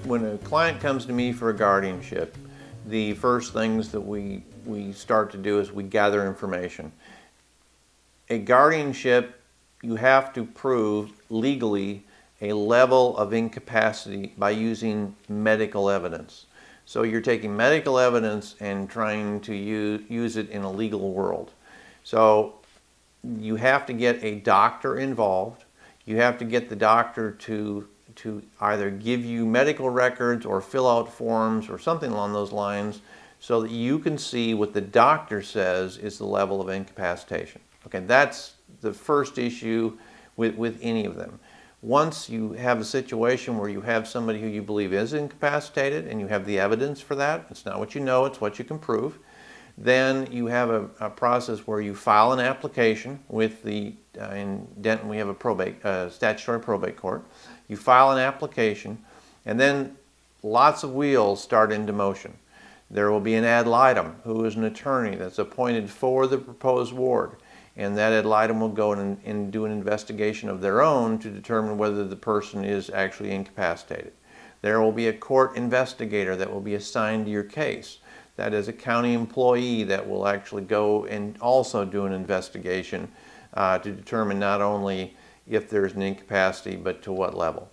When a client comes to me for a guardianship, the first things that we start to do is we gather information. A guardianship, you have to prove legally a level of incapacity by using medical evidence. So you're taking medical evidence and trying to use it in a legal world. So you have to get a doctor involved. You have to get the doctor to either give you medical records or fill out forms or something along those lines so that you can see what the doctor says is the level of incapacitation. Okay, that's the first issue with any of them. Once you have a situation where you have somebody who you believe is incapacitated and you have the evidence for that, it's not what you know, it's what you can prove, then you have a process where you file an application with the, in Denton we have a statutory probate court. You file an application and then lots of wheels start into motion. There will be an ad litem who is an attorney that's appointed for the proposed ward, and that ad litem will go and do an investigation of their own to determine whether the person is actually incapacitated. There will be a court investigator that will be assigned to your case. That is a county employee that will actually go and also do an investigation to determine not only if there's an incapacity, but to what level.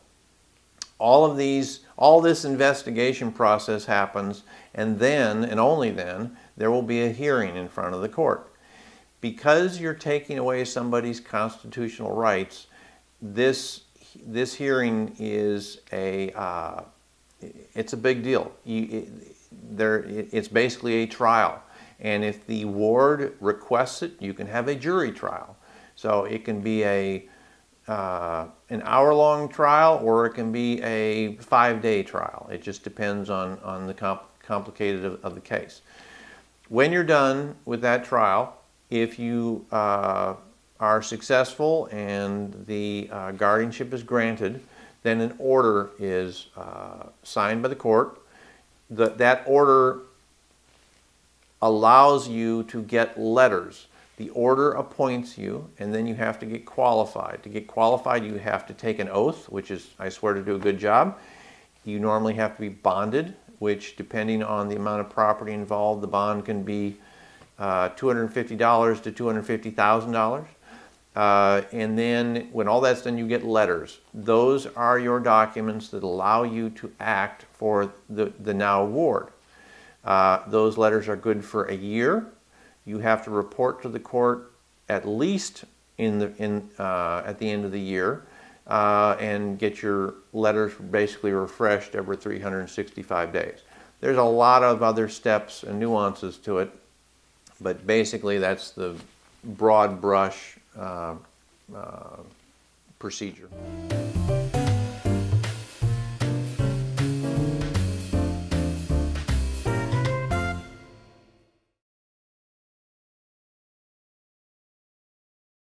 All this investigation process happens, and then, and only then, there will be a hearing in front of the court. Because you're taking away somebody's constitutional rights, this hearing is it's a big deal. It's basically a trial, and if the ward requests it, you can have a jury trial. So it can be an hour-long trial, or it can be a 5-day trial. It just depends on the complicated of the case. When you're done with that trial, if you are successful and the guardianship is granted, then an order is signed by the court. That order allows you to get letters. The order appoints you, and then you have to get qualified. To get qualified, you have to take an oath, which is, I swear to do a good job. You normally have to be bonded, which, depending on the amount of property involved, the bond can be $250 to $250,000. And then when all that's done, you get letters. Those are your documents that allow you to act for the now ward. Those letters are good for a year. You have to report to the court at least at the end of the year, and get your letters basically refreshed every 365 days. There's a lot of other steps and nuances to it, but basically that's the broad brush procedure.